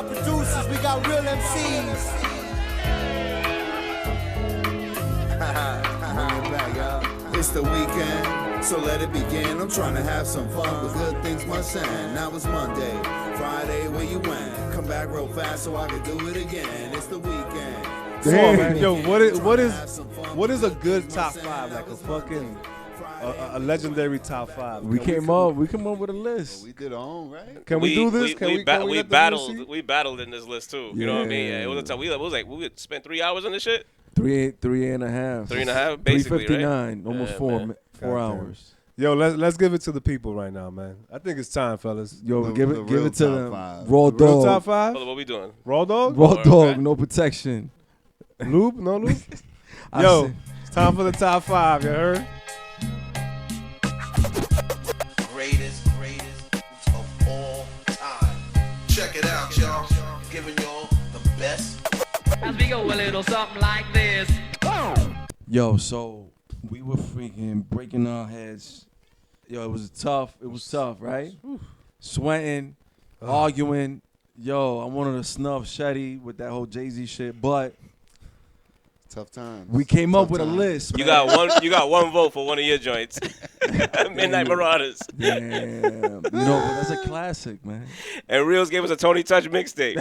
got producers, we got real MCs. Bring it back, y'all. It's the weekend, so let it begin. I'm trying to have some fun with good things must end. Now it's Monday, Friday, where you went? Come back real fast so I can do it again. It's the weekend. Damn, yo, what is a good top five? Like a fucking a legendary top five. We came up with a list. We did our own, right? Can we do this? We battled in this list too. You know what I mean? Yeah, it was a time. We would spend 3 hours on this shit. Three and a half. 3.5, basically, 3:59, right? almost Yeah, 4 hours. Yo, let's give it to the people right now, man. I think it's time, fellas. Yo, give it to them. Five. Raw Real dog. top five? What we doing? Raw dog? Raw dog, right. no protection. Lube? No lube? Yo, it's time for the top five, you heard? Greatest of all time. Check it out, y'all. Giving y'all the best. As we go a little something like this. Yo, so we were freaking breaking our heads. Yo, it was tough, right? Sweating, arguing. Yo, I wanted to snuff Cheddie with that whole Jay-Z shit, but Tough times. we came up with a list. You man. got one vote for one of your joints. Midnight Marauders. Damn. You know, but that's a classic, man. And Reels gave us a Tony Touch mixtape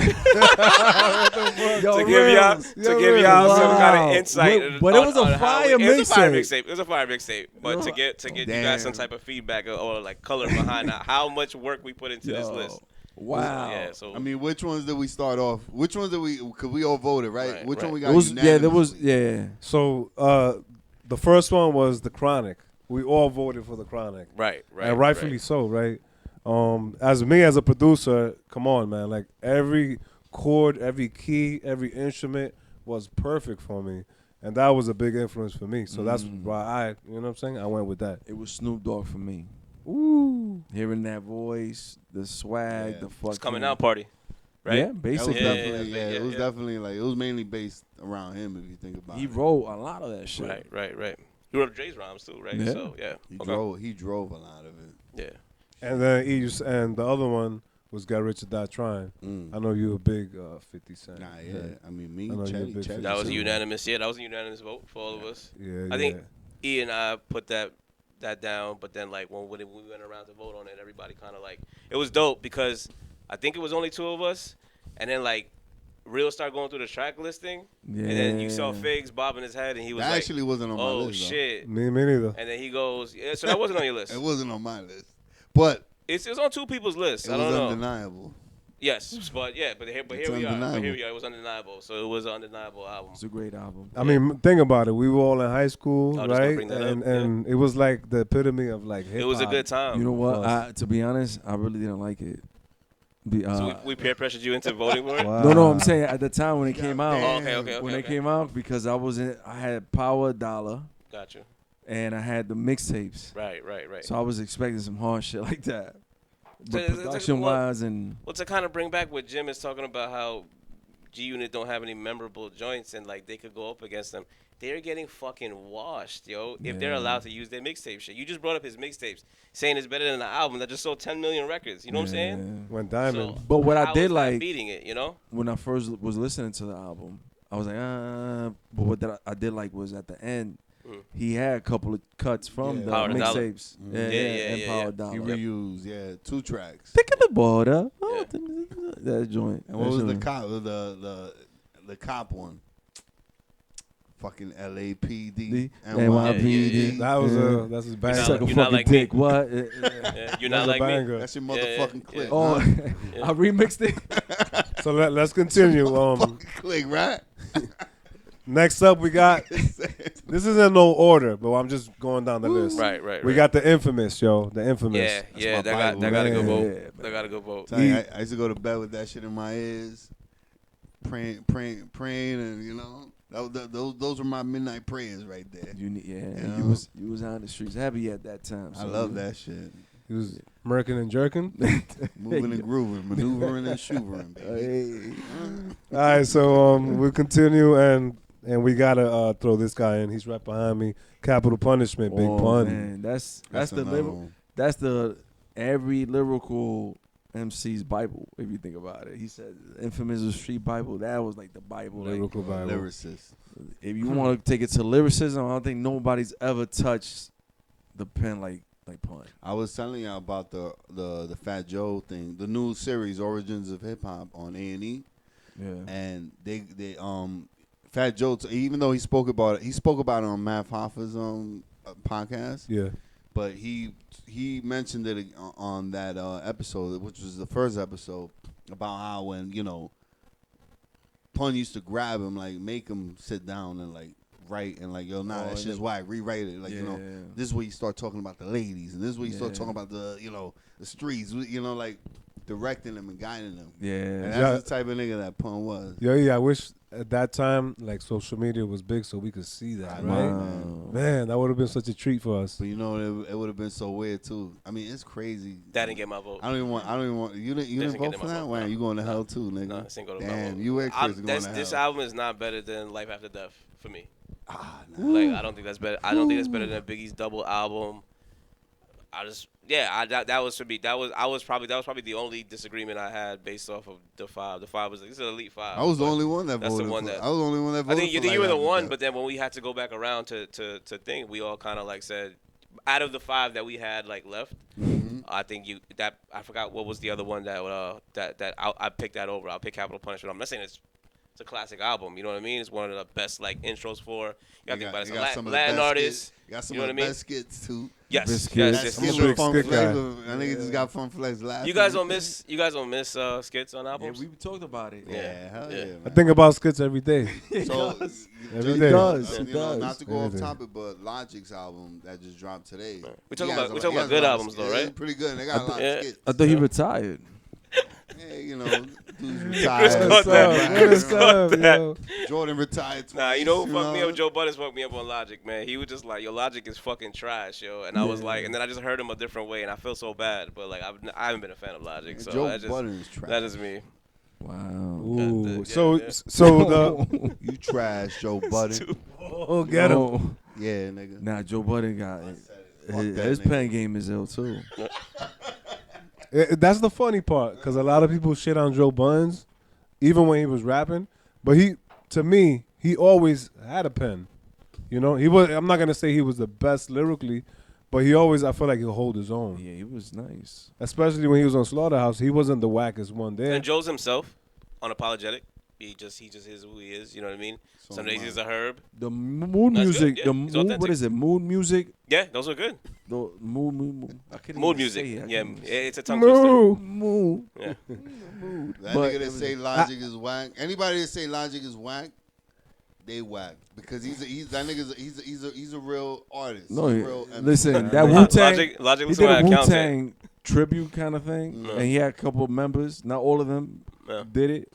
Yo, to give y'all some kind of insight. But it was a fire mixtape. It was a fire mixtape. But to get you guys some type of feedback or like color behind how much work we put into this list. Wow. Yeah. So I mean, which ones did we start off? Which ones did we? Cause we all voted, right? Right, Which right. one we got? It was unanimously? So the first one was the Chronic. We all voted for the Chronic. right. And rightfully so, right? As a producer, come on, man. Like every chord, every key, every instrument was perfect for me. And that was a big influence for me. So that's why you know what I'm saying? I went with that. It was Snoop Dogg for me. Ooh. Hearing that voice, the swag, Yeah. the fucking It's coming out party. Right? Yeah, That was basically. definitely, yeah, it was yeah. definitely like it was mainly based around him if you think about He it. wrote a lot of that shit. Right. He wrote Dre's rhymes too, right? Yeah. So yeah. He drove a lot of it. Yeah. And then and the other one was Got Rich or Die Trying. I know you're a big 50 Cent. Nah, yeah. I mean, me, I know you're a big Cheddie. fan. That was a too. unanimous. Yeah, that was a unanimous vote for all of us. Yeah, I think E and I put that down, but then like when we went around to vote on it, everybody kind of like it was dope because I think it was only two of us, and then like Real started going through the track listing, and then you saw Figs bobbing his head, and he was That like, actually wasn't on my "Oh list. though. shit!" Me neither. And then he goes, "Yeah, so that wasn't on your list. It wasn't on my list, but It's on two people's lists. it I was don't know. undeniable. Yes, but here It's we are. undeniable. It was undeniable. So it was an undeniable album. It's a great album. I mean, think about it. We were all in high school, I was just gonna right? bring that And up, and it was like the epitome of like hip hop. It was a good time. You know what? Plus. To be honest, I really didn't like it. So we peer pressured you into voting for it. Wow. No, I'm saying at the time when it came out. Oh, okay. When it came out, because I had Power Dollar Gotcha. and I had the mixtapes. Right. So I was expecting some hard shit like that. But it's- production wise and Well, to kind of bring back what Jim is talking about, how G Unit don't have any memorable joints and like they could go up against them. They're getting fucking washed, yo. If they're allowed to use their mixtape shit. You just brought up his mixtapes, saying it's better than an album that just sold 10 million records. You know what I'm saying? Went diamond. So, But what I how did is that like- beating it, you know. when I first was listening to the album, I was like, but what I did like was at the end, he had a couple of cuts from the Power Dollar. mixtapes. Yeah, and Power yeah. Dollar. He reused, 2 tracks. Pick the board up. Yeah. That joint. And what was the cop? The cop one. Fucking LAPD, NYPD. That was that's his bang. You're Suck a You're not fucking like me. dick. What? Yeah, you're That's not a like me. banger. That's your Yeah, motherfucking yeah. click. Oh, huh? I remixed it. So let's continue. Fucking click, right? Next up, we got. This is in no order, but I'm just going down the list. Right. We got the infamous, yo. The infamous. Yeah, my that Bible, got to go man. vote. Yeah, That got to go vote. Tell you, I used to go to bed with that shit in my ears, praying, and you know, those were my midnight prayers right there. You Yeah. you was on the streets heavy at that time. I so love that shit. He was murking and jerking. Moving and grooving, maneuvering and shoovering, baby. Hey. All right, so we'll continue, and we gotta throw this guy in. He's right behind me. Capital Punishment, Big Pun. Man, that's the another one. that's the every lyrical MC's Bible, if you think about it. He said, infamous Street Bible. That was like the Bible. Lyrical Bible. Lyricist. If you want to take it to lyricism, I don't think nobody's ever touched the pen like Pun. I was telling you about the Fat Joe thing, the new series Origins of Hip Hop on A&E. Yeah. And they Fat Joe, even though he spoke about it on Matt Hoffa's podcast. Yeah. But he mentioned it on that episode, which was the first episode, about how when, Pun used to grab him, like, make him sit down and, like, write, and, like, yo, that shit's whack, rewrite it. Like, this is where you start talking about the ladies, and this is where you start talking about the, the streets, like, directing them and guiding them. Yeah. And that's the type of nigga that Pun was. Yeah, I wish at that time, like, social media was big so we could see that, right? Man, that would have been such a treat for us. But it would have been so weird too. I mean, it's crazy. That didn't get my vote. I don't even want. You didn't vote for that? Why you going to hell too, nigga? No, this ain't go to Damn, my vote. you and Chris going to hell. This album is not better than Life After Death for me. No. Like, I don't think that's better. I don't think that's better than Biggie's double album. That was for me. That was probably the only disagreement I had based off of the five. The five was like, this is an elite five. I was the only one that that's voted. The one that, I was the only one that voted. I think you were the one, but then when we had to go back around to think, we all kind of like said, out of the five that we had like left, I think I forgot what was the other one that I picked that over. I'll pick Capital Punishment. I'm not saying it's a classic album. You know what I mean? It's one of the best like intros for. You gotta think about it. It's a Latin artist. You got some you know of the best skits too. Yes. I'm a big Funk skit guy. Flavor. I think it just got Funk Flex last. You guys don't miss skits on Yeah, albums? we talked about it. Yeah, hell yeah. I think about skits every day. So Every day. It does. Not to go off Every day. topic, but Logic's album that just dropped today. We talking about good albums though, right? Pretty good. And they got a lot of skits. I thought he retired. Yeah, dude's retired. caught that. What's up, yo? Jordan retired. Nah, you know who fucked me up? Joe Budden fucked me up on Logic, man. He was just like, yo, Logic is fucking trash, yo. And I was like, and then I just heard him a different way, and I feel so bad. But like, I haven't been a fan of Logic, so Joe Budden is trash. that is me. Wow. Ooh, Yeah. so the You trash, Joe Budden. oh, get him. Yeah, nigga. Nah, Joe Budden got Fuck that his nigga. pen game is ill too. That's the funny part, because a lot of people shit on Joe Buns, even when he was rapping. But to me, he always had a pen. He was. I'm not gonna say he was the best lyrically, but I feel like he'll hold his own. Yeah, he was nice. Especially when he was on Slaughterhouse, he wasn't the wackest one there. And Joe's himself, unapologetic. He just is who he is. You know what I mean? So Some days he's a herb. The mood That's music, good, yeah. the He's mood, authentic. what is it? Mood music. Yeah, those are good. The mood. I couldn't Mood even music. say it. Yeah, it's a tongue twister. Mood. Yeah. That But- nigga that say Logic is whack. Anybody that say Logic is whack, they whack because he's a real artist. No, He's a real MC. listen, that Wu Tang. Logic He was did a my Wu accountant. Tang tribute kind of thing, Yeah. and he had a couple of members. Not all of them Yeah. did it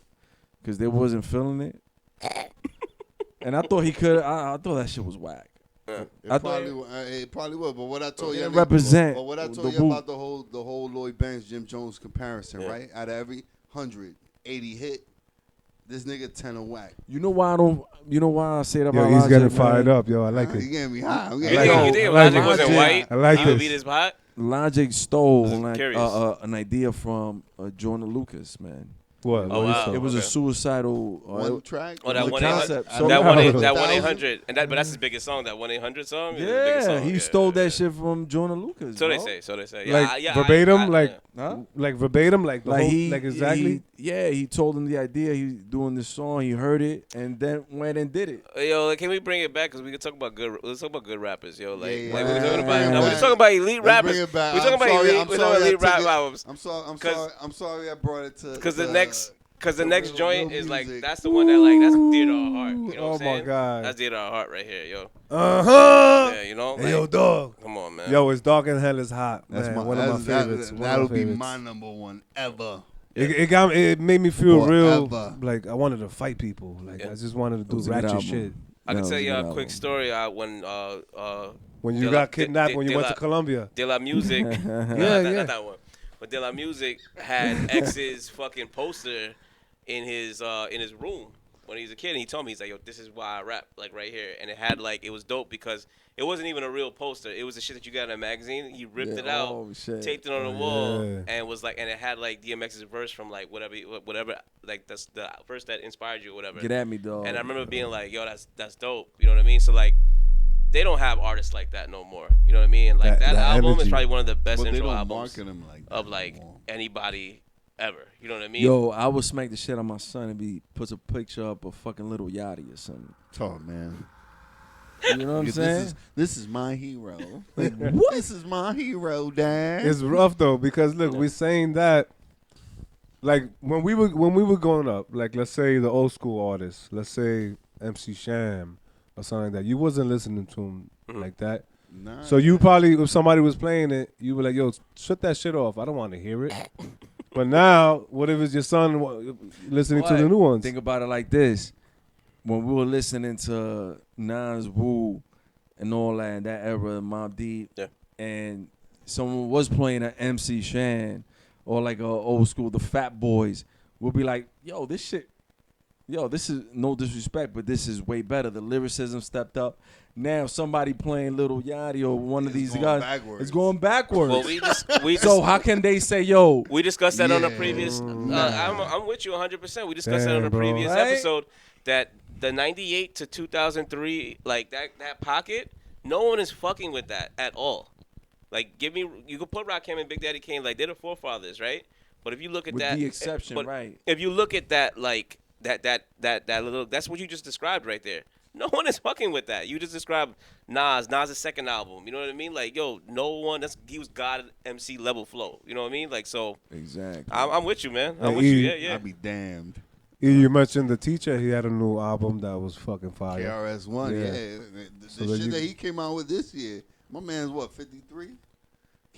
because they wasn't feeling it. And I thought he could. I thought that shit was whack. Yeah. It probably would, but what I told you, didn't represent But what I the told you Wu. about the whole Lloyd Banks Jim Jones comparison, Yeah. right? Out of every 180 hit, this nigga 10 a whack. You know why I don't? You know why I say that about Yo, he's Logic, getting man? fired up, yo. I like He it. getting me high. I'm You getting like think, it. you think I like Logic it. wasn't white? I like he would this. beat his pot? Logic stole I'm curious. an idea from Jordan Lucas, man. What? Oh, wow. It was a Okay. suicidal. one track. Oh, that the 1 concept. 800 So that now- 1-800, and but that's his biggest song. That 1-800 song. Is his biggest Yeah, song. he stole that shit from Jordan Lucas. So they bro. say. So they say. Like verbatim, like Huh? like verbatim, like the Like whole, like exactly. he told him the idea. He doing this song. He heard it and then went and did it. Yo, like, can we bring it back? Because we can talk about good. Let's talk about good rappers, yo. Like, Yeah, like yeah. we're talking Bring about. it No, we're back. just talking about elite Let's rappers. bring it back. We're talking I'm about sorry, elite. I'm We're sorry talking I elite took rap it. albums. I'm sorry I brought it to. Because the the next real joint is like music. that's the one that like that's dear to our heart. You know what Oh I'm saying? my God. That's dear to our heart right here, yo. Yeah, You know. Hey, yo, Like, dog. come on, man. Yo, it's Dark and Hell is hot. That's Man, my, one of my that's- favorites. that- one of That'll my be favorites. my number one ever. It made me feel real. Forever. Like I wanted to fight people. Like Yeah. I just wanted to It do was a good ratchet album. shit. I can No, tell it you was a good quick album. story. When De you La- got kidnapped when you De went La- to Colombia. De La Music. Yeah, Not yeah. that one. But De La Music had X's fucking poster in his room. when he was a kid, and he told me, he's like, yo, this is why I rap, like right here, and it had like, it was dope because it wasn't even a real poster. It was the shit that you got in a magazine. He ripped it out, Oh, shit. taped it on the wall, yeah. and was like, and it had like DMX's verse from like whatever, like that's the verse that inspired you, or whatever. Get at me, dog. And I remember being like, yo, that's dope. You know what I mean? So like, they don't have artists like that no more. You know what I mean? Like that album energy. is probably one of the best But they intro don't albums market him like that of like no more. anybody ever. You know what I mean? Yo, I would smack the shit on my son and puts a picture up of fucking Little Yachty or something. Oh man, You know what I'm saying? This is my hero. Like, what? This is my hero, Dad. It's rough though because look, we're saying that like when we were growing up, like let's say the old school artists, let's say MC Sham or something like that, you wasn't listening to him like that. Nah, So you probably, if somebody was playing it, you were like, yo, shut that shit off. I don't want to hear it. But now, what if it's your son listening to the new ones? Think about it like this. When we were listening to Nas, Wu, and all that, in that era, Mobb Deep, Yeah. and someone was playing an MC Shan or like a old school, the Fat Boys, we'll be like, yo, this is no disrespect, but this is way better. The lyricism stepped up. Now somebody playing Little Yachty or one of It's these going guys, backwards. it's going backwards. Well, so how can they say, yo, we discussed that on a Yeah. previous. I'm with you 100%. We discussed that Damn, on a bro. previous Right? episode that the 98 to 2003, like that pocket, no one is fucking with that at all. Like, you could put Rakim and Big Daddy Kane, like they're the forefathers, right? But if you look at with that, the exception, but right? if you look at that, like that little, that's what you just described right there. No one is fucking with that. You just described Nas' second album. You know what I mean? Like, yo, no one. He was God MC level flow. You know what I mean? Like, so Exactly. I'm with you, man. I'm Hey, with you. E, Yeah, yeah. I'd be damned. You mentioned The Teacher. He had a new album that was fucking fire. KRS-One, Yeah. yeah. The So shit then that he came out with this year. My man's what, 53?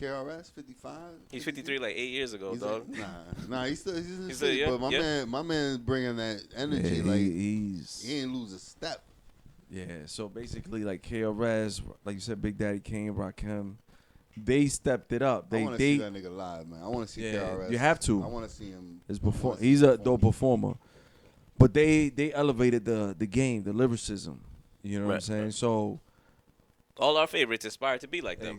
KRS 55? He's 53 like 8 years ago, He's dog. like, nah, he's still in He's shape, still- but yeah. my man's bringing that energy. Yeah, like he's he ain't lose a step. yeah. So basically, like KRS, like you said, Big Daddy Kane, Rakim, they stepped it up. I They want to see that nigga live, man. I want to see Yeah, KRS. you have to. I want to see him. His I wanna perform. see He's him a dope performer, but they elevated the game, the lyricism. You know what I'm Right, saying? right. So All our favorites aspire to be like them.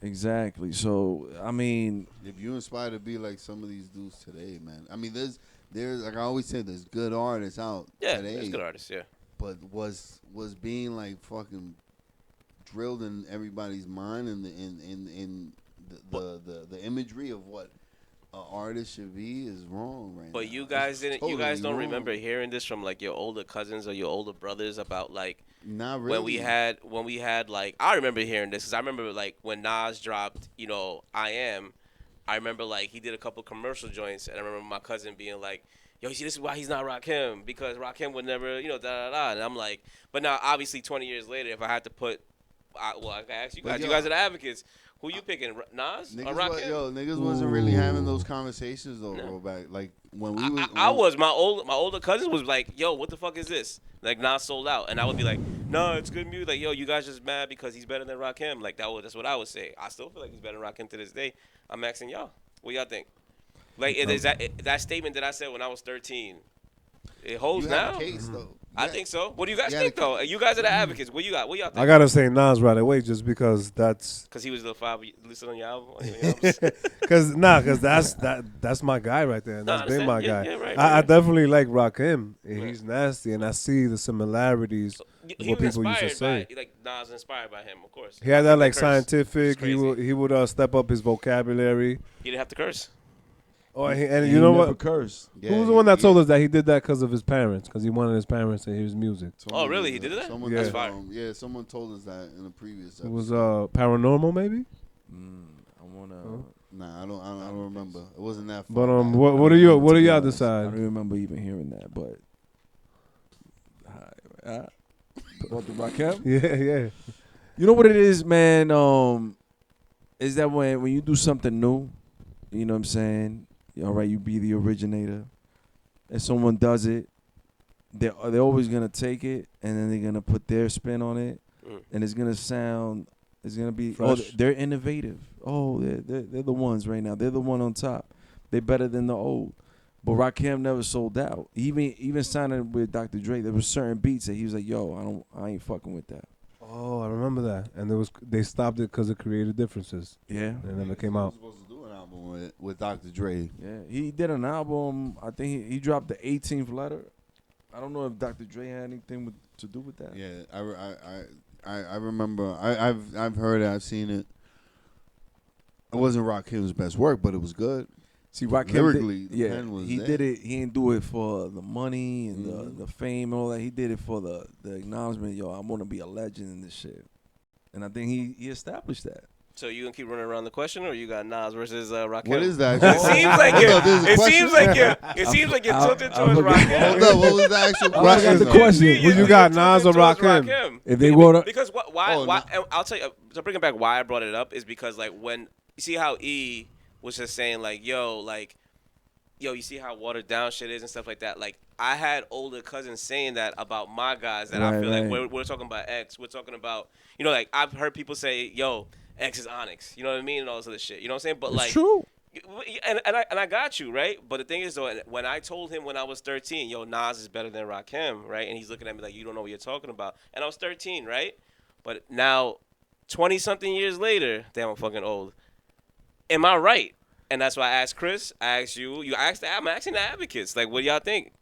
exactly. So I mean, If you inspire to be like some of these dudes today, man. I mean, there's like I always say, there's good artists out Yeah, today. there's good artists. Yeah. But was being like fucking drilled in everybody's mind and the imagery of what an artist should be is wrong right now. But you guys It's didn't. You guys totally don't wrong. remember hearing this from like your older cousins or your older brothers about like Not really. when we had like I remember hearing this because I remember like when Nas dropped I remember like he did a couple commercial joints and I remember my cousin being like, yo, you see, this is why he's not Rakim, because Rakim would never, and I'm like, but now obviously 20 years later, if I had to put, I can ask you But guys, yo, you guys are the advocates, who you picking, Nas or Rakim? Niggas wasn't really having those conversations though, bro. Back like when we was. I was my older cousins was like, yo, what the fuck is this? Like Nas sold out, and I would be like, no, it's good music. Like, yo, you guys just mad because he's better than Rakim. Like that's what I would say. I still feel like he's better than Rakim to this day. I'm asking y'all, what y'all think? Like, is that statement that I said when I was 13, it holds You have now? a case though. I think so. What do you guys Yeah, think though? You guys are the advocates. What you got? What y'all think? I gotta say Nas right away just because that's Because he was the 5 listed on your album. cause that's my guy right there. And No, I that's been my understand. guy. Yeah, right, I right. definitely like Rakim. He's nasty, and I see the similarities. He What was people used to inspired say. by, like Nas was inspired by him, of course. He had that like curse. scientific. It's He crazy. would step up his vocabulary. He didn't have to curse. Oh, and he you know never what? cursed. Yeah, Who was the one that yeah. told us that he did that because of his parents? Because he wanted his parents to hear his music. Oh, really? He did that? Someone, Yeah. That's fire. Yeah, someone told us that in a previous It episode. was paranormal maybe. I wanna. Nah, I don't remember. It wasn't that. But far back. what do y'all To be honest, I decide? don't remember even hearing that, but. About the Rakim? Yeah. You know what it is, man? Is that when you do something new, you know what I'm saying? All right, you be the originator, and someone does it, they're always gonna take it, and then they're gonna put their spin on it, and it's gonna sound, it's gonna be, Fresh. they're innovative. Oh, they're the ones right now. They're the one on top. They're better than the old. But Rakim never sold out. Even signing with Dr. Dre, there was certain beats that he was like, "Yo, I ain't fucking with that." Oh, I remember that. And they stopped it because of creative differences. Yeah, And it never came out. He was supposed to do an album with Dr. Dre. yeah. He did an album. I think he dropped the 18th letter. I don't know if Dr. Dre had anything to do with that. Yeah, I remember. I've heard it. I've seen it. It wasn't Rakim's best work, but it was good. See, Rakim Lyrically, the yeah, pen was he there. did it. He didn't do it for the money and the fame and all that. He did it for the acknowledgement. Yo, I want to be a legend in this shit. And I think he established that. So you gonna keep running around the question, or you got Nas versus Rakim? What is that? It seems like Hold you're. up, there's a It question? seems like you're. It seems like you're tilted towards Rakim. Hold up, what was the actual I question? got the though? question. Who you got, Nas or Tilted towards Rakim? If they wrote because why? Oh, Why? no. I'll tell you. To bring it back, why I brought it up is because like when you see how E was just saying like, yo, you see how watered down shit is and stuff like that. Like I had older cousins saying that about my guys that I Right, feel right. like we're talking about X. We're talking about like I've heard people say, yo, X is Onyx. You know what I mean, and all this other shit. You know what I'm saying? But it's like. true. And I got you, right? But the thing is, though, when I told him when I was 13, yo, Nas is better than Rakim, right? And he's looking at me like, you don't know what you're talking about. And I was 13, right? But now, 20-something years later, damn, I'm fucking old. Am I right? And that's why I asked Chris, I asked you, I'm asking the advocates, like, what do y'all think?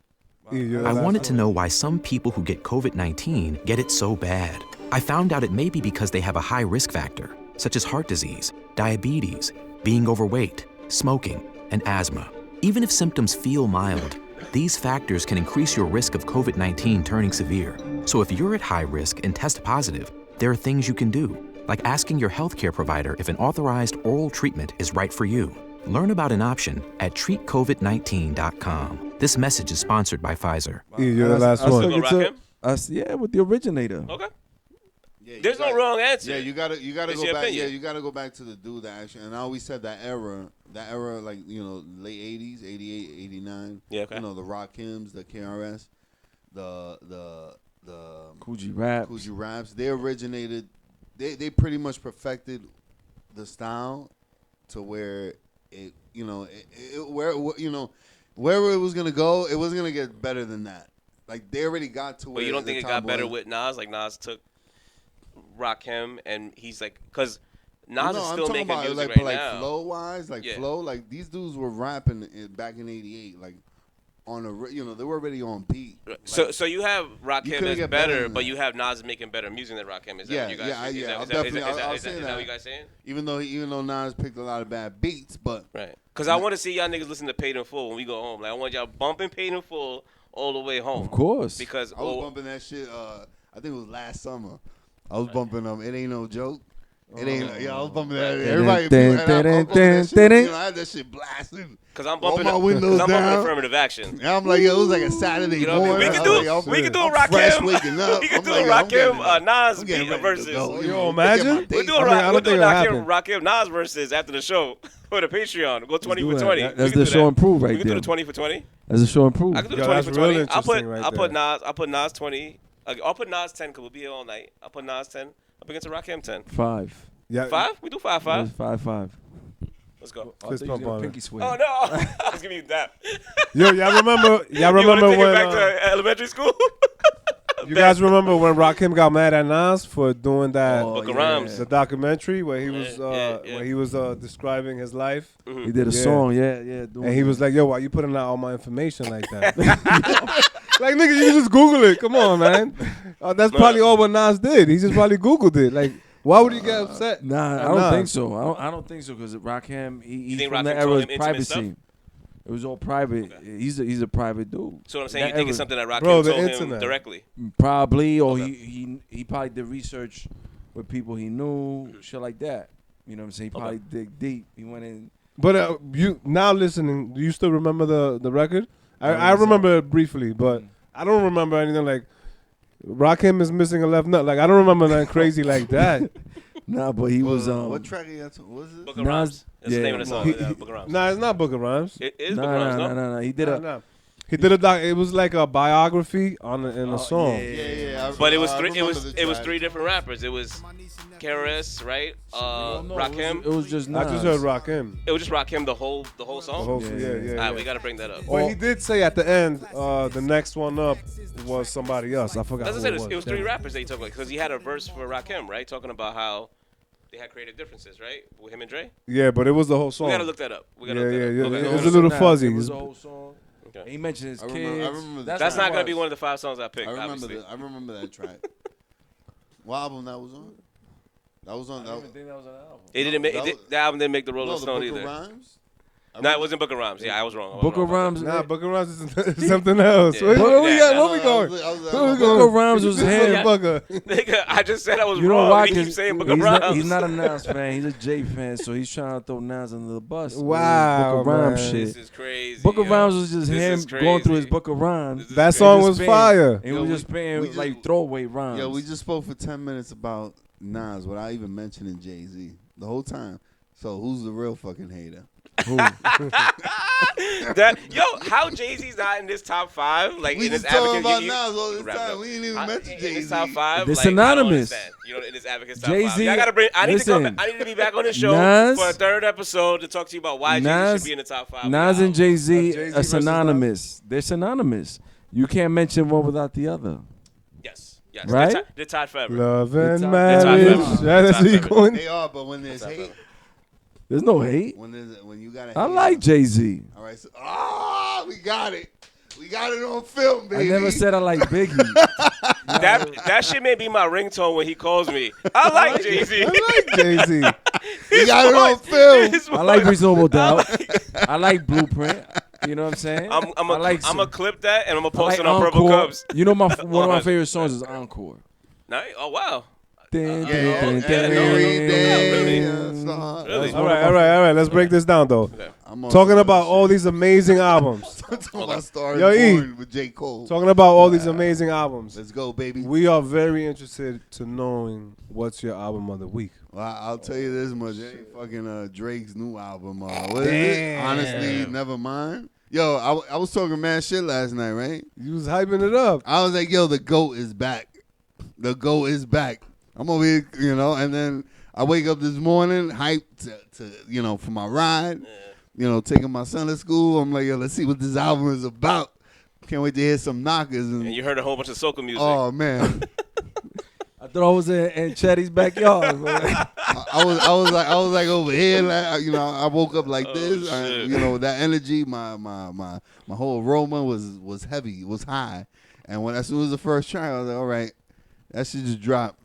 I wanted to know why some people who get COVID-19 get it so bad. I found out it may be because they have a high risk factor, such as heart disease, diabetes, being overweight, smoking, and asthma. Even if symptoms feel mild, these factors can increase your risk of COVID-19 turning severe. So if you're at high risk and test positive, there are things you can do, like asking your healthcare provider if an authorized oral treatment is right for you. Learn about an option at treatcovid19.com. This message is sponsored by Pfizer. You're the last I one. took it to- Rakim? yeah, with the originator. Okay. Yeah, you There's no gotta- wrong answer. Yeah, you gotta It's go your back. opinion. Yeah, you gotta go back to the dude that actually. And I always said that era, like late '80s, '88, '89. Yeah, okay. The Rakims, the KRS, the Coogee Rap. Coogee Raps. They originated. They pretty much perfected the style to where it wherever it was gonna go, it wasn't gonna get better than that. Like they already got to where. But you don't the think it top got better was. with Nas? Like Nas took Rakim, and he's like, because Nas No, is I'm still talking making about music like, right now. flow wise, Yeah. flow, like these dudes were rapping back in '88, like on a, they were already on beat. Like, So you have Rakim couldn't as get better better, than but that. you have Nas making better music than Rakim. Is that Yeah, what you guys yeah, think? yeah, I'll Is definitely- that I'll is say that that. what you guys saying? even though Nas picked a lot of bad beats, but Right. Because I want to see y'all niggas listen to Paid in Full when we go home. Like I want y'all bumping Paid in Full all the way home. Of course. Because I was bumping that shit. I think it was last summer. I was bumping It Ain't No Joke. It ain't. I was bumping that. Everybody. And I was bumping that shit, I had that shit blasting. Cause I'm Roll bumping, my windows I'm bumping down. affirmative action. And I'm like, yo, it was like a Saturday You know what I morning. mean? We We can do a I'm fresh Rakim. waking up. We can I'm do like, a yo, I'm getting Rakim Nas I'm getting beat ready to versus. go. Yo, imagine? Get my We'll date. do I mean, I we'll don't do think a it'll Rakim Nas versus after the show for the Patreon. Go 20 for do that. 20. That's We can the do show that. and prove right We can do there. the 20 for 20. That's a show and prove. I can do the Yo, 20 that's for 20. real I'll put interesting right I'll put there. Nas. I'll put Nas 20. I'll put Nas 10 because we'll be here all night. I'll put Nas 10 up against a Rakim 10. 5. Yeah, 5? We do 5. That's 5. Let's go. Fist bump on it. Pinky swing. Oh no! I was giving you that. Yo, y'all remember? Y'all You want remember to take when? it back to elementary school? You guys remember when Rakim got mad at Nas for doing that? Book of Rhymes. The documentary where he was yeah. when he was describing his life, He did a Yeah. song, yeah. and he was like, "Yo, why you putting out all my information like that?" Like, nigga, you can just Google it. Come on, man. That's probably all what Nas did. He just probably Googled it. Like, why would he get upset? Nah, I at don't Nas? think so. I don't think so because Rakim, he's think from the Rakim era told of him intimate privacy. It was all private. He's a private dude. So what I'm saying, you That think it's era- something that Rakim Bro, the told him internet. directly? Probably, or Okay. he probably did research with people he knew, shit like that. You know what I'm saying? He probably dig deep. He went in. But you now listening, do you still remember the record? I it's remember it briefly, but I don't remember anything like Rakim is missing a left nut. Like, I don't remember nothing crazy like that. Nah, but he was what track are you talking? What is it? Book of Nas- Rhymes. That's the yeah. name of the song. He- yeah, Book of Rhymes. Nah, it's not Book of Rhymes. It is Book of Rhymes, no? Nah. He did Nah, a. nah. He did a doc. It was like a biography in a song. Yeah, But it was I three. It remember was the it was track. 3 different rappers. It was KRS, right? Rakim. It was just I Nas. just heard Rakim. It was just Rakim the whole The song. whole, Yeah, yeah, yeah. All right, yeah. we gotta bring that up. But he did say at the end, the next one up was somebody else. I forgot. As I who said, it it was 3 Damn. rappers that he took because he had a verse for Rakim, right? Talking about how they had creative differences, right? With him and Dre. Yeah, but it was the whole song. We gotta look that up. We gotta Yeah, look that yeah, up. yeah. Okay. It It was was a little Nas. fuzzy. It was the whole song. Okay. And he mentioned his I kids. remember that. That's what not it gonna be was. one of the 5 songs I picked. I remember Obviously. that. I remember that track. What album that was on? That was on. I don't even think that was an album. It didn't make the album didn't make the Rolling No, the Stone Book of either. Rhymes. No, it wasn't Book of Rhymes. Yeah, I was wrong. I was Book wrong of about Rhymes. Nah, Book of Rhymes is something else. Yeah. Where we Yeah, got? that- Where we going? Where we Book going? of Rhymes was him. Motherfucker. Nigga, I just said I was You know wrong. why? He 'Cause keeps saying Book of he's Rhymes. He's not a Nas fan. He's a J fan, so he's trying to throw Nas under the bus. with his Wow, Book of Rhymes man. shit. This is crazy. Book of yo. Rhymes was just This him is going through his crazy. Book of Rhymes. This is That crazy. song Just was spitting- fire. And Yo, we we- just spitting we just- like throwaway rhymes. Yeah, we just spoke for 10 minutes about Nas without even mentioning Jay-Z the whole time. So who's the real fucking hater? How Jay-Z's not in this top 5? Like We in this just talking advocate. about Nas all this wrap it time. up. We didn't even mention In Jay-Z. this top 5, They're like, I don't synonymous. understand. You know, in this advocate's top 5. Jay-Z- I gotta bring. I need listen. to come. I need to be back on the show Nas- for a 3rd episode to talk to you about why Jay-Z Nas- should be in the top 5. Nas and Jay-Z Jay-Z are versus synonymous. They're synonymous. You can't mention one without the other. Yes. Right? They're tied forever. Love It's and on- marriage. it's on- Yeah, that's it's where you on- going. They are, but when there's Tied hate, forever. There's no hate. when you got to I like Jay-Z. All right, so we got it. We got it on film, I baby. never said I like Biggie. That shit may be my ringtone when he calls me. I like Jay-Z. I like Jay-Z. we got it on film. I like Reasonable Doubt. I like Blueprint. You know what I'm saying? I'm I gonna clip that and I'm gonna I post like it on Purple Encore. Cubs. You know one of my favorite songs is Encore. Nice. Oh wow. Dun, Yeah, dun, yeah, dun, yeah, dun, every dun, day. really? Yeah, son. Really? All right. Let's break this down though. I'm on Talking some about other all these amazing albums. shit. Talking about Stars Yo, E. Born with J. Cole. Talking about all these amazing albums. Let's go, baby. We are very interested to knowing what's your album of the week. Well, I'll tell you this much. It ain't fucking Drake's new album. What is it? Honestly, never mind. Yo, I was talking mad shit last night, right? You was hyping it up. I was like, yo, the GOAT is back. The GOAT is back. I'm over here, and then I wake up this morning hyped to for my ride, taking my son to school. I'm like, yo, let's see what this album is about. Can't wait to hear some knockers. And you heard a whole bunch of soca music. Oh, man. I thought I was in Cheddie's backyard. Man. I was like over here, like, I woke up like this. shit. That energy, my whole aroma was heavy, it was high. And as soon as the first track, I was like, all right, that shit just dropped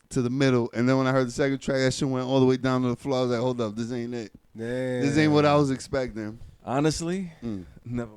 to the middle. And then when I heard the second track, that shit went all the way down to the floor. I was like, hold up, this ain't it. Damn. This ain't what I was expecting. Honestly, never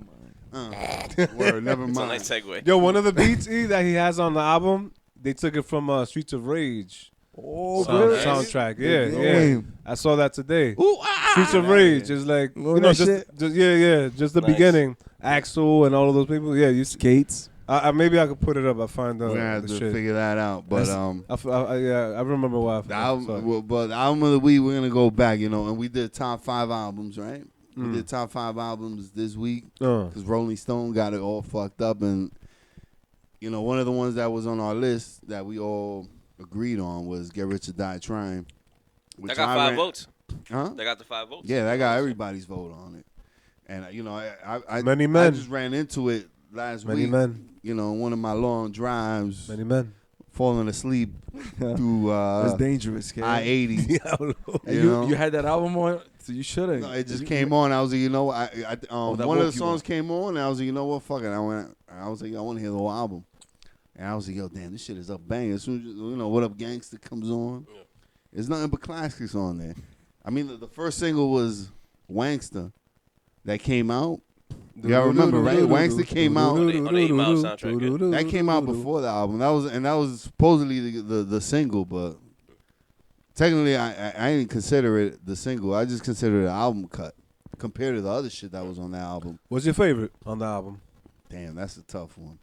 mind. Word, never It's a mind. nice segue. Yo, one of the beats that he has on the album, they took it from Streets of Rage Oh, soundtrack. Yeah. game. I saw that today. Ooh, Streets of Rage is like Know that shit? just the Nice. beginning. Axel and all of those people. Yeah, you Skates. maybe I could put it up. I find We're gonna have the to shit. figure that out. But I remember why. the album of the week, we're gonna go back, and we did top 5 albums, right? We did top 5 albums this week because Rolling Stone got it all fucked up, and one of the ones that was on our list that we all agreed on was "Get Rich or Die Trying." That got 5 votes. Huh? They got the 5 votes. Yeah, that got everybody's vote on it. And I Many men. I just ran into it last Many week. men. One of my long drives, Many men. falling asleep through That's dangerous, kid. I-80. And you you, know? you had that album on, so you should have. No, it just came on. I was like, that one of woke the you songs up. came on, and I was like, fuck it. I was like, I want to hear the whole album. And I was like, yo, damn, this shit is up bang. As soon as, What Up Gangsta comes on, there's nothing but classics on there. I mean, the first single was Wangsta that came out. Y'all remember, right? Wangsta came out. On the 8 Mile soundtrack, That came out before the album. That was supposedly the single, but technically I didn't consider it the single. I just consider it an album cut compared to the other shit that was on the album. What's your favorite on the album? Damn, that's a tough one.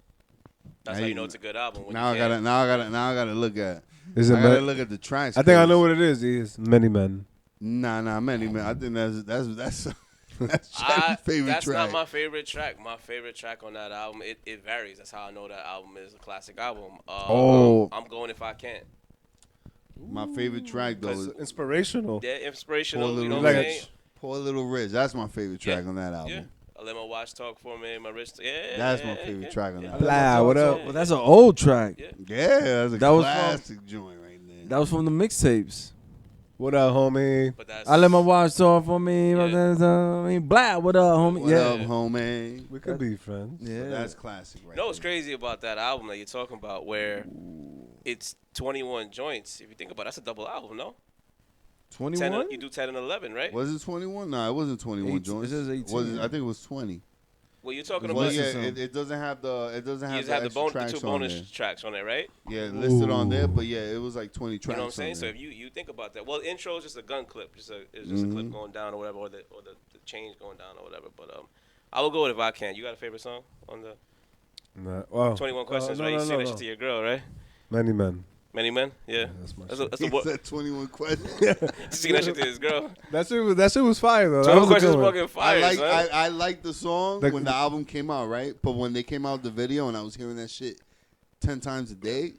That's how you know it's a good album. When Now I you gotta look at. Is it I gotta men? look at the tracks. I think I know what it is. It's Many Men. Nah, many man. I think that's That's Cheddie's favorite That's track. not my favorite track. My favorite track on that album, it varies. That's how I know that album is a classic album. I'm going If I Can't. My favorite track though is Inspirational. Yeah, Poor inspirational. You know Little what I'm saying? Rich. Poor Little Rich. That's my favorite track on that album. Yeah. I let my watch talk for me. My wrist. Yeah. That's my favorite track on that album. Blah, what up? Well, that's an old track. Yeah. Yeah, that's a That was classic joint right there. That was from the mixtapes. What up, homie? But that's, I let my watch talk for me. Yeah. Blah, what up, homie? What yeah. up, homie? We could be friends. Yeah. But that's classic right You know what's there. crazy about that album that you're talking about, where it's 21 joints. If you think about it, that's a double album, no? 21? You do 10 and 11, right? Was it 21? No, it wasn't 21 Eight- joints. it says 18. Was it, I think it was 20. Well, you're talking Well, about yeah, some. it doesn't have the you just the have extra the tracks two on bonus there. tracks on there, right? Yeah, listed on there, but yeah, it was like 20 tracks. You know what I'm saying? on So there. if you think about that, well, intro is just a gun clip, it's just a clip going down or whatever, or the change going down or whatever. But I will go with If I Can. You got a favorite song on the Nah, well, 21 Questions, no, right? You no, sing that no. shit to your girl, right? Many men. Many Men, yeah. That's my That's shit. a, that's He a what? said 21 questions. Singing that shit to his girl. That shit was fire though. 21 That was a Questions good one. fucking fire, son. I like the song The- when the album came out, right? But when they came out with the video and I was hearing that shit 10 times a day,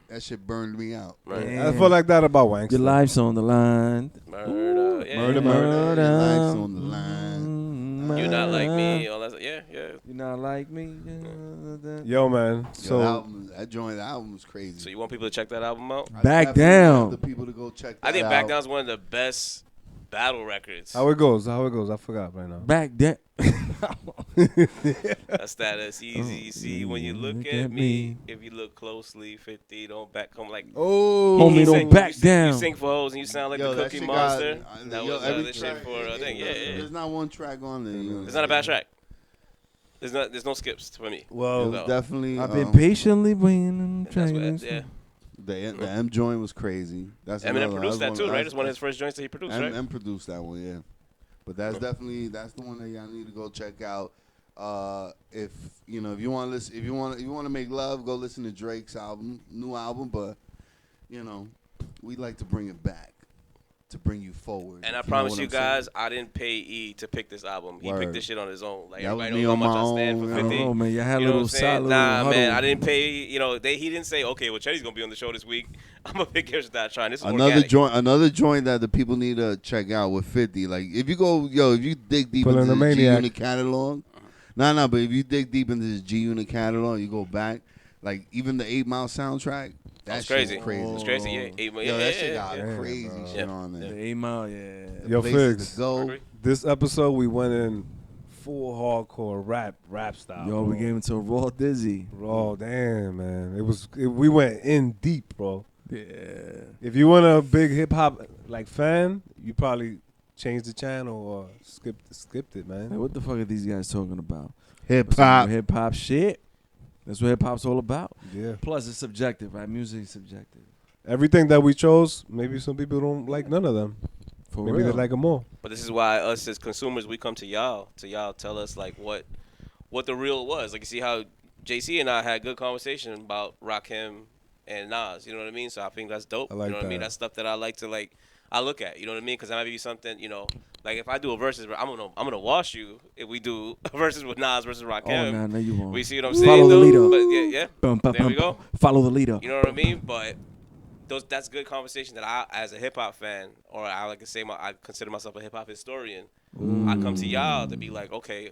that shit burned me out. Right. I feel like that about Wankster. Your life's on the line. Murder, yeah. Murder. Your life's on the line. You're not like me. All that, yeah. You're not like me. Yo, man. Yo, So that album was crazy. So you want people to check that album out? I Back definitely down. want the people to go check that I think out. Back Down's one of the best battle records. how it goes? I forgot right now. Back down. That's that. It's easy. See, when you look at me, if you look closely, 50 don't back come like. Oh, Homie, You don't sing- back you sing- down. You sing for hoes and you sound like Yo, the that Cookie shit Monster. got- That yo, was every the shit track- for I think. Yeah. There's not one track on there. You know. It's not a bad track. There's no skips for me. well, No. Definitely. I've been patiently waiting. That's what, yeah. The M joint was crazy. That's Eminem another- produced that that's too, one- right? It's one of his first joints that he produced, right? M produced that one, yeah. But that's the one that y'all need to go check out. If you want to listen, if you want to make love, go listen to Drake's new album. But we like to bring it back to bring you forward. And I if know promise what you I'm saying. guys, I didn't pay E to pick this album. He Word. picked this shit on his own. Like That was everybody me knows how on much my I stand own. for I don't 50. know, man. You had a You know little what I'm saying? solid Nah, huddle. man, I didn't pay. He didn't say, okay, well, Cheddie's gonna be on the show this week. I'm a big Here's That trying. This is organic. Another joint that the people need to check out with 50. Like if you dig deep Pulling into a the G maniac. Unit catalog, but if you dig deep into this G Unit catalog, you go back, like even the 8 Mile soundtrack. That's That shit's crazy. crazy. It's crazy. Yeah, Yo, that shit got yeah, crazy bro. shit Yeah. on there. The 8 Mile, yeah. Yo, Places Figs. to go. Agree. This episode we went in full hardcore rap style. Yo, we bro. gave it to Raw Dizzy. Bro, damn, man. We went in deep, bro. Yeah. If you weren't a big hip hop like fan, you probably changed the channel or skipped it, Hey, man. what the fuck are these guys talking about? Hip hop. Hip hop shit. That's what hip hop's all about. Yeah. Plus, it's subjective, right? Music is subjective. Everything that we chose, maybe some people don't like none of them. For Maybe real. they like them more. But this is why us as consumers, we come to y'all tell us like what the real was. Like you see how JC and I had good conversation about Rakim and Nas. You know what I mean? So I think that's dope. I like you know what I mean? that. That's stuff that I like to I look at. You know what I mean? Because that might be something. Like if I do a versus, I'm gonna wash you if we do a versus with Nas versus Rakim. Oh, no, you won't. We see what I'm saying? Follow the though? leader. But yeah. Bum, bum, There we bum. go. Follow the leader. You know what I mean? But that's good conversation that I, as a hip hop fan, or I like to say, I consider myself a hip hop historian. I come to y'all to be like, okay,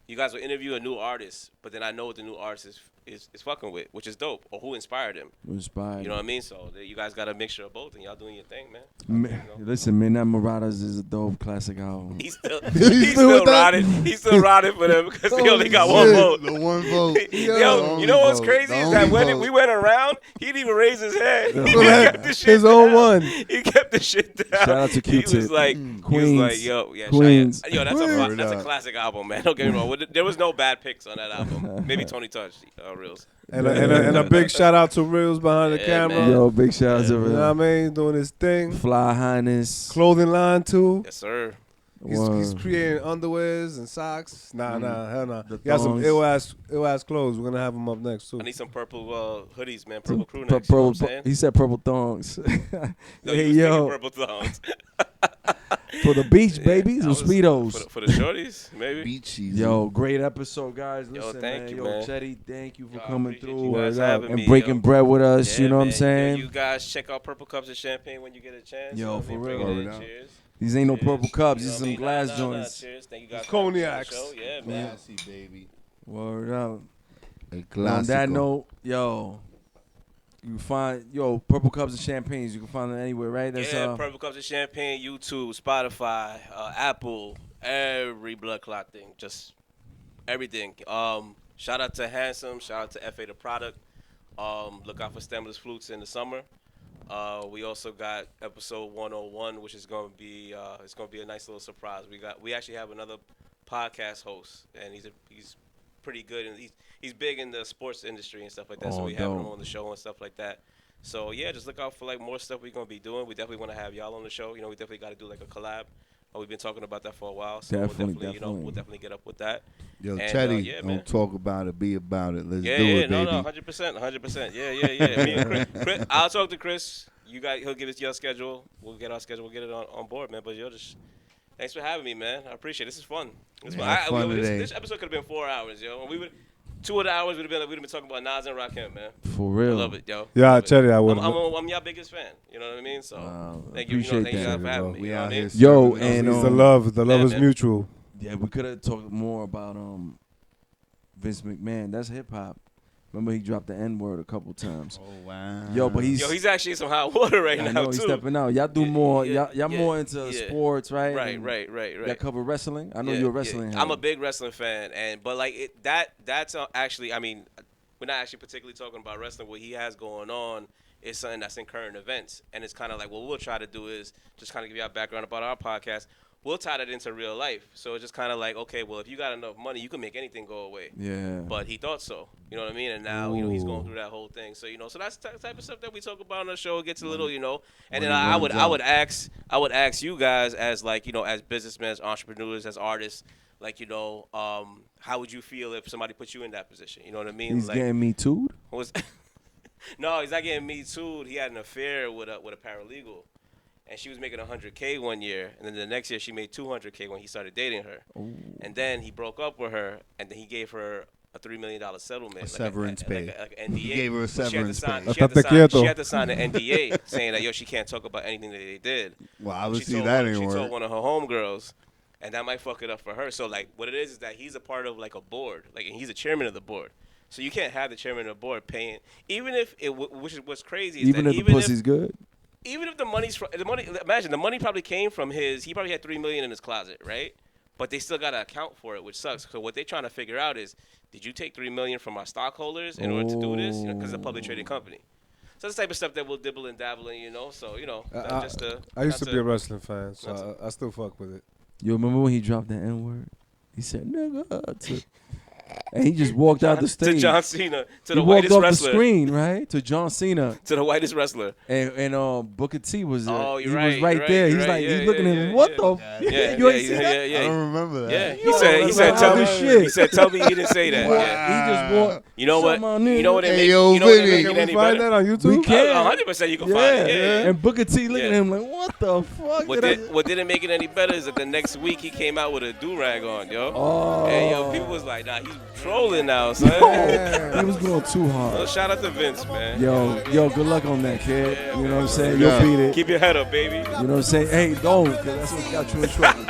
you guys will interview a new artist, but then I know what the new artist is fucking with, which is dope, or who inspired him. Inspired. You know what I mean? So you guys got a mixture of both, and y'all doing your thing, man. Listen, Midnight Marauders is a dope classic album. He's still with that? riding. He's still riding for them because they only got Shit, one vote. The one vote. Yo, you know what's crazy is that when we went around, he didn't even raise his hand. He kept the shit His own down. one. He kept the shit down. Shout out to He Q-Tip. was like, Queens. yo, yeah, Queens. yo, that's Word a up. classic album, man. Don't get me wrong. There was no bad picks on that album. Maybe Tony Touch, Reels. And a big shout out to Reels behind the Yeah, camera. man. Yo, big shout out to You know what I Real. mean? Doing his thing. Fly Highness. Clothing line too. Yes, sir. He's Word. creating underwears and socks. Nah, hell nah. The He got some thongs. ill ass clothes. We're gonna have him up next too. I need some purple hoodies, man. Purple crew Pur- necks. You know what I'm purple- saying? he said purple thongs. No, Hey, he was thinking yo. purple thongs. For the beach, baby. Some I was- Speedos. For the shorties, maybe. Beach season. Yo, great episode, guys. Yo, Listen, thank man. you, Yo, man. Cheddie, thank you for Yo, I coming appreciate through you guys having and me, breaking yo. bread with us. Yeah, You know what I'm man. saying? Yo, you guys check out Purple Cups of Champagne when you get a chance. Yo, You know for what I mean? real. Bring it in. Word up. Cheers. These ain't no Cheers. purple cups. You know These what I some mean? glass Nah, joints. Cheers. Thank you guys It's for having me on the cognacs. show. Yeah, man. Classy, baby. Word up. A On classico. that note, yo, you can find Purple Cups and Champagnes. You can find them anywhere, right? That's Yeah, Purple Cups of Champagne, YouTube, Spotify, Apple, every blood clot thing, just everything. Shout out to Handsome, shout out to FA the product. Look out for stemless flutes in the summer. We also got episode 101, which is going to be it's going to be a nice little surprise. We actually have another podcast host, and he's pretty good, and he's big in the sports industry and stuff like that. So Oh, we have him dope. on the show and stuff like that. So yeah, just look out for like more stuff we're gonna be doing. We definitely want to have y'all on the show. You know, we definitely got to do like a collab. We've been talking about that for a while, so Definitely, we'll definitely get up with that. Yo, And, Cheddie, yeah, don't man. talk about it, be about it. Let's Yeah, do yeah, it, baby. no, 100%. Yeah. Me and Chris, I'll talk to Chris. He'll give us your schedule. We'll get our schedule. We'll get it on board, man. But thanks for having me, man. I appreciate it. This is fun. Yeah, fun today. This episode could have been 4 hours, yo. And 2 of the hours would have been talking about Nas and Rakim, man. For I real. love it, yo. Yeah, Love it. Cheddie, I would. I'm your biggest fan. You know what I mean? So thank you. appreciate Thank you that. guys for having me. We You know out what I here. mean? Yo, serving and us. It's the love. The love Yeah, is man. mutual. Yeah, we could have talked more about Vince McMahon. That's hip hop. Remember he dropped the N-word a couple times. Oh, wow. Yo, but He's actually in some hot water right I now know too. he's stepping out. Y'all do more. Y'all more into yeah. sports, right? Right, And right. Y'all cover wrestling. I know Yeah, you're a yeah. wrestling. I'm a head. big wrestling fan, but like that's actually. I mean, we're not actually particularly talking about wrestling. What he has going on is something that's in current events, and it's kind of like what we'll try to do is just kind of give you a background about our podcast. We'll tie that into real life, so it's just kind of like, okay, well, if you got enough money, you can make anything go away. Yeah. But he thought so, you know what I mean? And now, he's going through that whole thing. So, so that's the type of stuff that we talk about on the show. It gets a little, and then I would ask you guys as like, as businessmen, as entrepreneurs, as artists, like, how would you feel if somebody put you in that position? You know what I mean? He's like, getting me too. No, he's not getting me too. He had an affair with a paralegal. And she was making $100K one year, and then the next year she made $200K when he started dating her. Ooh. And then he broke up with her, and then he gave her a $3 million settlement, A severance pay. like an NDA. He gave her a But severance pay. She had to sign an NDA saying that she can't talk about anything that they did. Well, She obviously told that one- ain't She work. told one of her homegirls, and that might fuck it up for her. So like, what it is that he's a part of like a board, like, and he's a chairman of the board. So you can't have the chairman of the board paying, even if which is what's crazy is Even that if the pussy's good. even if the money's imagine the money probably came from he probably had $3 million in his closet, right? But they still gotta account for it, which sucks. So what they're trying to figure out is, did you take $3 million from our stockholders in order to do this? Because it's a publicly traded company. So that's the type of stuff that we'll dibble and dabble in, So that's just I used to be a wrestling fan, so I still fuck with it. You remember when he dropped that N-word? He said, nigga. And he just walked out the stage. to John Cena, to he the walked whitest off wrestler, the screen, right? To John Cena. to the whitest wrestler. And Booker T was there. Oh, he you're was right, right you're there. right, He's you're like, right. he's looking at him. What the? Yeah, You ain't see that? I don't remember that. Yeah, Yo, he said, that's tell wild me, as shit. he said, tell me he didn't say that. Wow. Yeah. He just walked. You know what? Come on in. You know what it Hey, make? yo, You know what it Vinny. make Can it we any find better? that on YouTube? We can. 100% you can find it. Yeah. And Booker T looking Yeah. at him like, what the fuck? What didn't make it any better is that the next week he came out with a do-rag on, yo. Oh. And yo, people was like, nah, he's trolling now, son. He was going too Well, hard. shout out to Vince, man. Yo, good luck on that, kid. Yeah, You know what I'm man. saying? Yeah. You'll beat it. Keep your head up, baby. You know what I'm saying? Hey, don't, because that's what got you in trouble.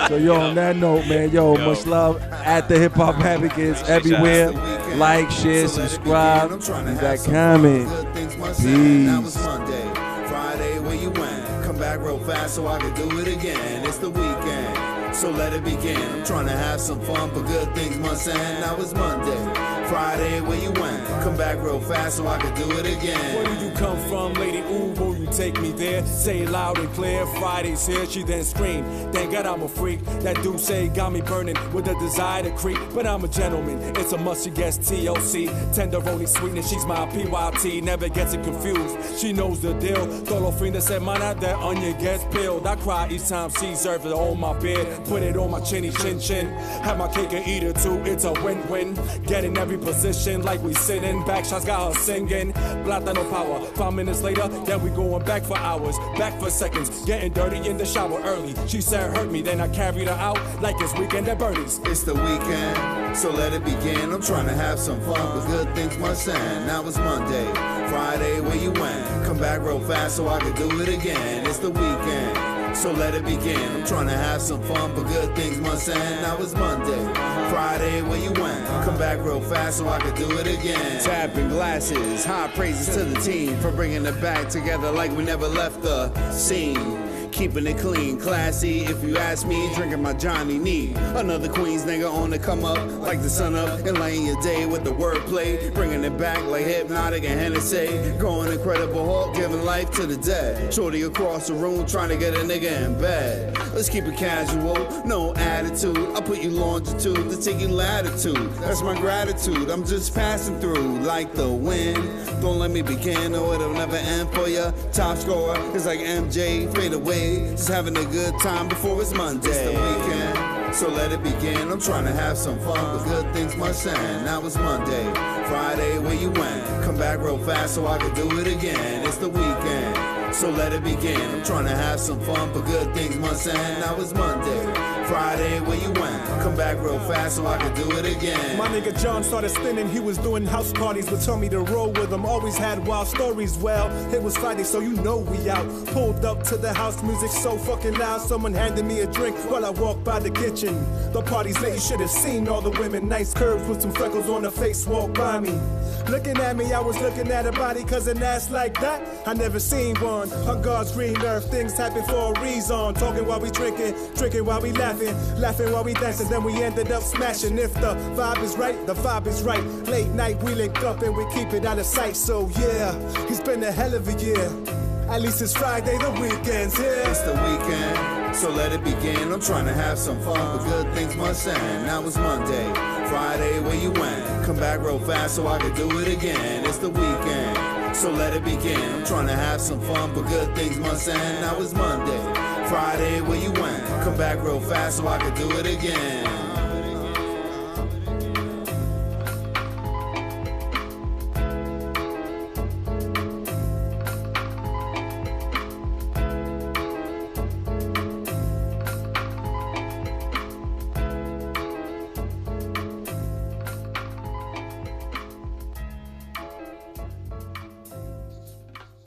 So, yo, on that note, man, yo, much love at the Hip Hop Advocates everywhere. Like, share, subscribe, leave that comment. Now it's Monday, Friday, where you went? Come back real fast so I can do it again. It's the weekend, so let it begin. I'm trying to have some fun, but good things must end. Now it's Monday, Friday, where you went? Come back real fast so I can do it again. Where do you come from, lady? Ooh, will you take me there? Say it loud and clear. Friday's here, she then screamed. Thank God I'm a freak. That dude say got me burning with a desire to creep. But I'm a gentleman. It's a must, she gets TOC. Tenderoni sweetness, she's my PYT. Never gets it confused. She knows the deal. Todo fin de semana, that onion gets peeled. I cry each time she serves it on my bed. put it on my chinny chin chin. Have my cake and eat it too, it's a win-win. Get in every position like we sitting. Back shots got her singing. Plata no power. 5 minutes later, then we going back for hours. Back for seconds, getting dirty in the shower early. She said hurt me, then I carried her out like it's weekend at Bernie's. It's the weekend, so let it begin. I'm trying to have some fun, but good things must end. Now it's Monday, Friday, where you went? Come back real fast so I can do it again. It's the weekend, so let it begin. I'm trying to have some fun, but good things must end. Now it's Monday, Friday, where you went? Come back real fast so I can do it again. Tapping glasses, high praises to the team for bringing it back together like we never left the scene. Keeping it clean, classy, if you ask me. Drinking my Johnny Neat. Another Queens nigga on the come up, like the sun up, and laying your day with the wordplay. Bringing it back like Hypnotic and Hennessy. Going Incredible Hulk, giving life to the dead. Shorty across the room trying to get a nigga in bed. Let's keep it casual, no attitude. I put you longitude to take you latitude. That's my gratitude, I'm just passing through like the wind. Don't let me begin or it'll never end for ya. Top scorer is like MJ, fade away. Just having a good time before it's Monday. It's the weekend, so let it begin. I'm trying to have some fun, but good things must end. Now it's Monday, Friday, where you went? Come back real fast so I can do it again. It's the weekend, so let it begin. I'm trying to have some fun, but good things must end. Now it's Monday, Friday, where you went? Come back real fast so I can do it again. My nigga John started spinning, he was doing house parties, but told me to roll with him. Always had wild stories. Well, it was Friday, so you know we out. Pulled up to the house, music so fucking loud. Someone handed me a drink while I walked by the kitchen. The party's late, you should have seen all the women. Nice curves with some freckles on her face walk by me. Looking at me, I was looking at her body, cause an ass like that, I never seen one. On God's green earth, things happen for a reason. Talking while we drinking, drinking while we laughing, laughing while we dancing, then we ended up smashing. If the vibe is right, the vibe is right. Late night we link up and we keep it out of sight. So yeah, it's been a hell of a year. At least it's Friday, the weekend's here. It's the weekend, so let it begin. I'm trying to have some fun, but good things must end. Now it's Monday, Friday, where you went? Come back real fast so I can do it again. It's the weekend, so let it begin. I'm trying to have some fun, but good things must end. Now it's Monday, Friday, where you went? Come back real fast so I can do it again.